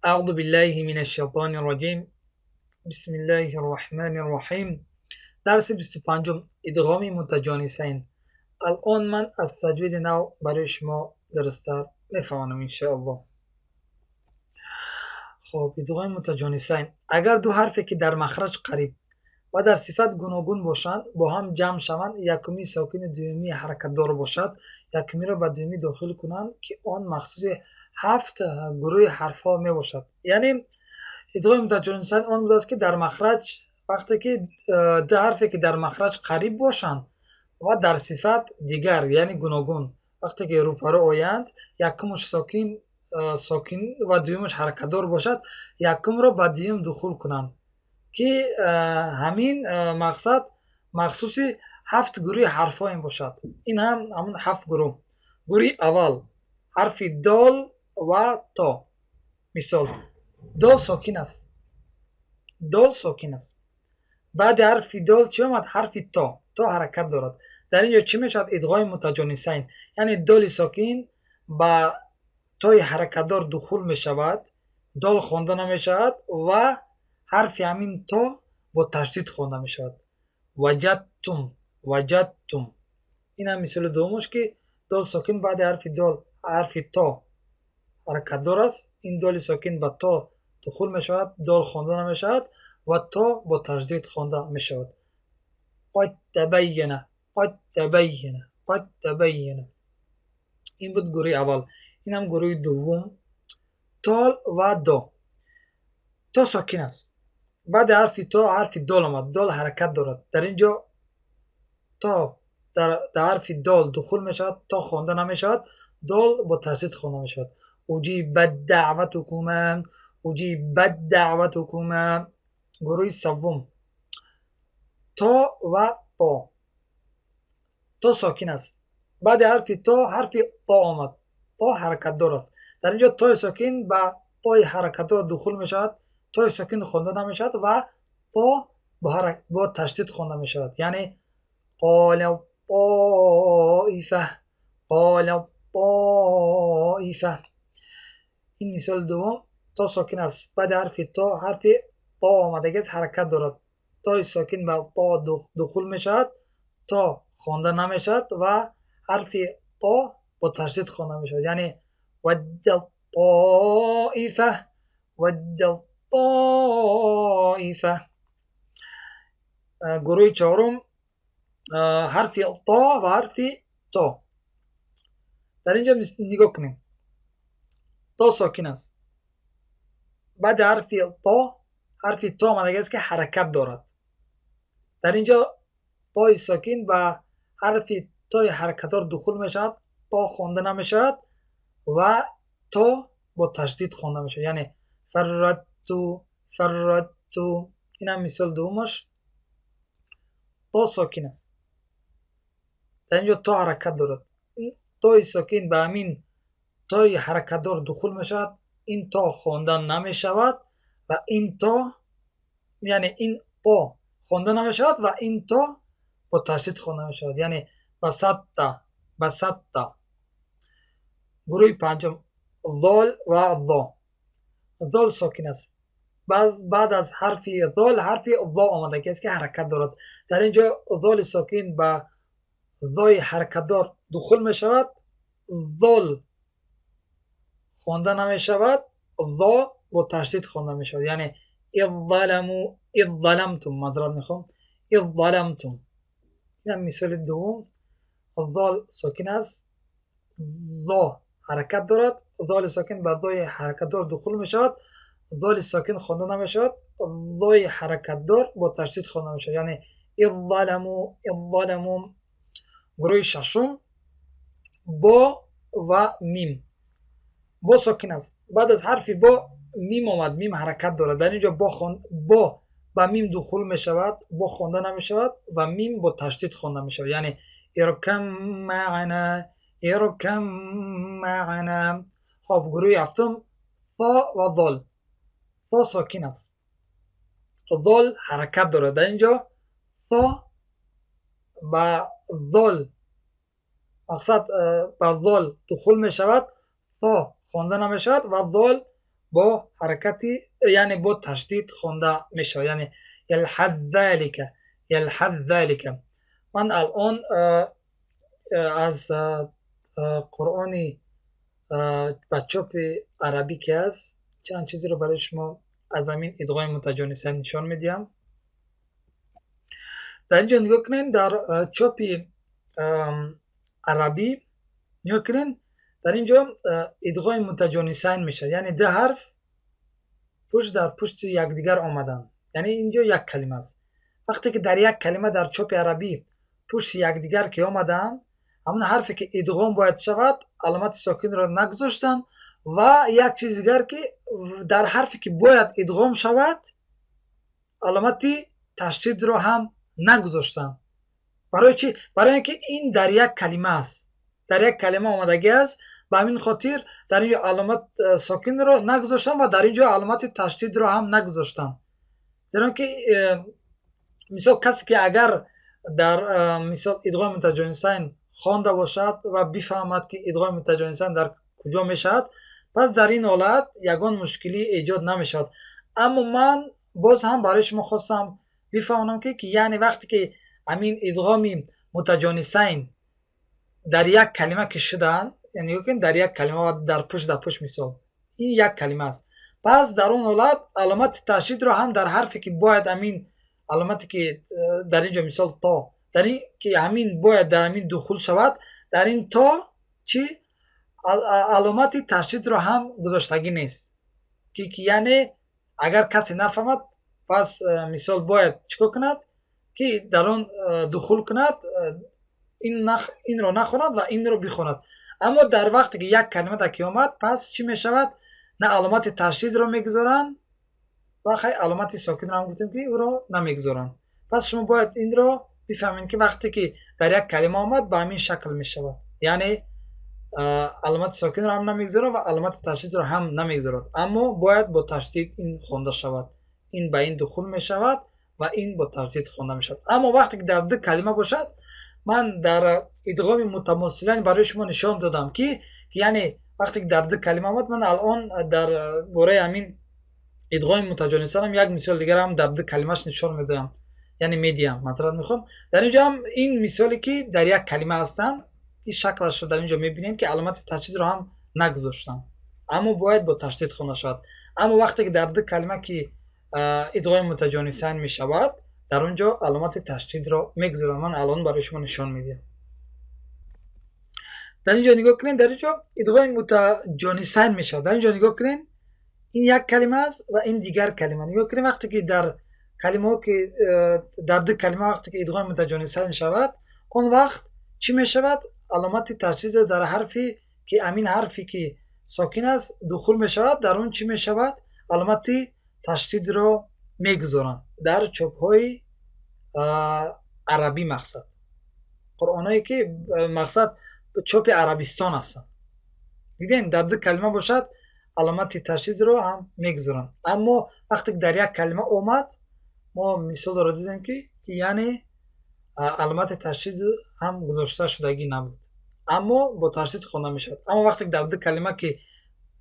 أعوذ بالله من الشيطان الرجيم. بسم الله الرحمن الرحیم. درس 25 ادغام متجانسین. الان من از تجوید نو برای شما درست‌تر می‌فهمم انشاءالله. خب ادغام متجانسین اگر دو حرفی که در مخرج قریب و در صفت گوناگون باشند با هم جمع شوند، یکمی ساکن دومی حرکت دار باشد، یکمی را به دومی داخل کنند که آن مخصوص 7 گروه حرف ها می باشد. یعنی ادغام متجانسین آن بوده است که در مخرج وقتی که دو حرفی که در مخرج قریب باشند و در صفت دیگر یعنی گوناگون وقتی که روپرو آیند، یکمش ساکن و دویمش حرکت دار باشد، یکم را به دویم دخول کنند که همین مقصد مخصوص 7 گروه حرف ها این باشد. این همون 7 گروه. گروه اول حرف دال و تا. مثال دال ساکن است. دال ساکن است. بعد حرف دال چی آمد؟ حرف تا. تا حرکت دارد. در اینجا چی میشود؟ ادغام متجانسین. یعنی دال ساکن با تای حرکت دار دخول می شود، دال خوانده نمی شود و حرف همین تا با تشدید خوانده می شود. وجدتم وجدتم. این هم مثال دومش که دال ساکن بعد حرف تا حرکت دار است. این دال ساکن با تا دخول می شود، دال خوانده نمی شود و تا با تشدید خوانده می شود. قد تبین قد تبین قد تبین. این بود گروه اول. این هم گروه دوم تال و دا. تا ساکن است. بعد حرف تا حرف دال آمد. دال حرکت دارد. در اینجا تا در حرف دال دخول می شود، تا خوانده نمی شود، دال با تشدید خوانده می شود. اجیبت دعوتکما اجیبت دعوتکما. گروه سوم تا و تا. تا ساکن است. بعد حرف تا حرف تا آمد. تا حرکت دار است. در اینجا تا ساکن با تای حرکت دار دخول می شود، تای ساکن خوانده نمی شود و تا با تشدید خوانده می شود. یعنی قال الطائفه قال الطائفه. این مثال دوم. تا ساکن است. بعد حرف تا آمده است، حرکت دارد. تای ساکن با تا دخول می شود، تا خوانده نمی شود و حرف تا با تشدید خوانده می شود. یعنی ود الطائفه ود الطائفه. گروه چهارم حرف تا و حرف تا. در اینجا نگاه کنیم. تا ساکن است. بعد حرف تا آمده است که حرکت دارد. در اینجا تا ساکن و حرف تای حرکت دار دخول می شود، تا خوانده نمی شود و تا با تشدید خوانده می شود. یعنی فردتو فردتو. این هم مثال دومش. تا ساکن است. در اینجا تا حرکت دارد. تا ساکن به همین تای حرکت دار دخول می شود، این تا خوانده نمی شود و این تا یعنی این تا خوانده نمی شود و این تا با تشدید خوانده می شود. یعنی بسطه بسطه. گروه پنجم ضال و ضا. ضال ساکن است. بعد از حرف ضال حرف ضا آمده است که حرکت دارد. در اینجا ضال ساکن با ضای حرکت دار دخول می شود، ضال خوانده نمی شود، ضا با تشدید خوانده می شود. یعنی اذ ظلمتم. معذرت میخوام. اذ ظلمتم. این هم مثال دوم. ضال ساکن است، ضا حرکت دارد، ضال ساکن به ضای حرکت دار دخول می شود، ضال ساکن خوانده نمی شود، ضای حرکت دار با تشدید خوانده می شود. یعنی اذ ظلموا. گروه ششم با و میم. با ساکن است. بعد از حرف با میم آمد. میم حرکت دارد. در اینجا با میم دخول می شود، با خوانده نمی شود و میم با تشدید خوانده می شود. یعنی ارکم معنا ارکم معنا. خب گروه هفتم فا و ضال. فا ساکن است. ضال حرکت دارد. در اینجا فا با ضال مقصد با ضال دخول می شود، فا خوانده نمی شود و ضال با حرکتی یعنی با تشدید خونده میشه، یعنی یلحظ ذلك، یلحظ ذلك. من الان از قرآنی با چاپ عربی که است چند چیزی رو برای شما از همین ادغام متجانسین نشان میدیم. در اینجا نگاه کنین، در چاپ عربی نگاه کنین، در اینجا ادغام متجانسین میشه، یعنی ده حرف پشت در پشت یکدیگر آمدن، یعنی اینجا یک کلمه است. وقتی که در یک کلمه در چاپ عربی پشت یکدیگر که آمدن، همون حرفی که ادغام باید شود علامت ساکن را نگذاشتن و یک چیز دیگر که در حرفی که باید ادغام شود علامت تشدید را هم نگذاشتن. برای چی؟ برای اینکه این در یک کلمه است، در یک کلمه آمدگی است، به همین خاطر در اینجا علامت ساکن را نگذاشتن و در اینجا علامت تشدید را هم نگذاشتن. زیرا که مثال کسی که اگر در مثال ادغام متجانسین خوانده باشد و بفهمد که ادغام متجانسین در کجا میشد، پس در این حالت یگان مشکلی ایجاد نمیشد. اما من باز هم برای شما خواستم بفهمم که یعنی وقتی که همین ادغام متجانسین در یک کلمه که شدن، یعنی که در یک کلمه و در پشت مثال این یک کلمه است، پس در اون حالت علامت تشدید را هم در حرفی که باید همین علامتی که در اینجا مثال تا، در این که همین باید در همین دخول شود، در این تا چی علامت تشدید را هم گذاشتگی نیست، که یعنی اگر کسی نفهمد پس مثال باید چیکار کند که در اون دخول کند، این رو نخواند و این رو بخواند. اما در وقتی که یک کلمه در آمد پس چی می شود؟ نه علامت تشدید رو میگذارن و خیلی علامت ساکن رو هم گفتیم که او رو نمیگذارن. پس شما باید این رو بفهمین که وقتی که در یک کلمه آمد به همین شکل می شود، یعنی علامت ساکن رو هم نمیگذارن و علامت تشدید رو هم نمیگذارن، اما باید با تشدید این خونده شود، این به این دخول می شود و این با تشدید خونده می شود. اما وقتی که در دو کلمه باشد، من در ادغام متماثلین برای شما نشان دادم که یعنی وقتی که در دو کلمه آمد، من الان در باره همین ادغام متجانسین هم یک مثال دیگر هم در دو کلمهش نشان میدم، یعنی میدیم. مثلا میخوام در اینجا هم این مثالی که در یک کلمه هستن این شکلش رو در اینجا میبینیم که علامت تشدید رو هم نگذاشتم، اما باید با تشدید خونده شود. اما وقتی که در دو کلمه که ادغام متجانسین میشود، در اونجا علامت تشدید را میگذارم. من الان برای شما نشان میدم. در اینجا نگاه کنین، در اینجا ادغام متجانسین میشه. در اینجا نگاه کنین، این یک کلمه است و این دیگر کلمه. نگاه کنین وقتی که در کلمه که در دو کلمه وقتی که ادغام متجانسین شود، اون وقت چی میشود؟ علامت تشدید در حرفی که امین حرفی که ساکن است دخول میشود، در اون چی میشود؟ علامت تشدید را میگذارن. در چاپ های عربی مقصد قرآنایی که مقصد چاپ عربستان هستن، دیدین در دو کلمه باشد علامت تشدید رو هم میگذارن. اما وقتی در یک کلمه اومد، ما مثال رو دیدیم که یعنی علامت تشدید هم گذاشته شدگی نبود، اما با تشدید خوانده میشد. اما وقتی در دو کلمه که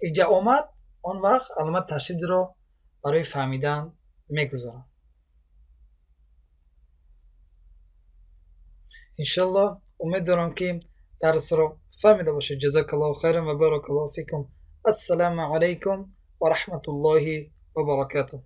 اینجا اومد، اون وقت علامت تشدید رو برای فهمیدن میگذارن. انشالله امید دارم که درس رو فهمیده باشید. جزاک الله خیرا و بارک الله فیکم. السلام علیکم و رحمت الله و برکاته.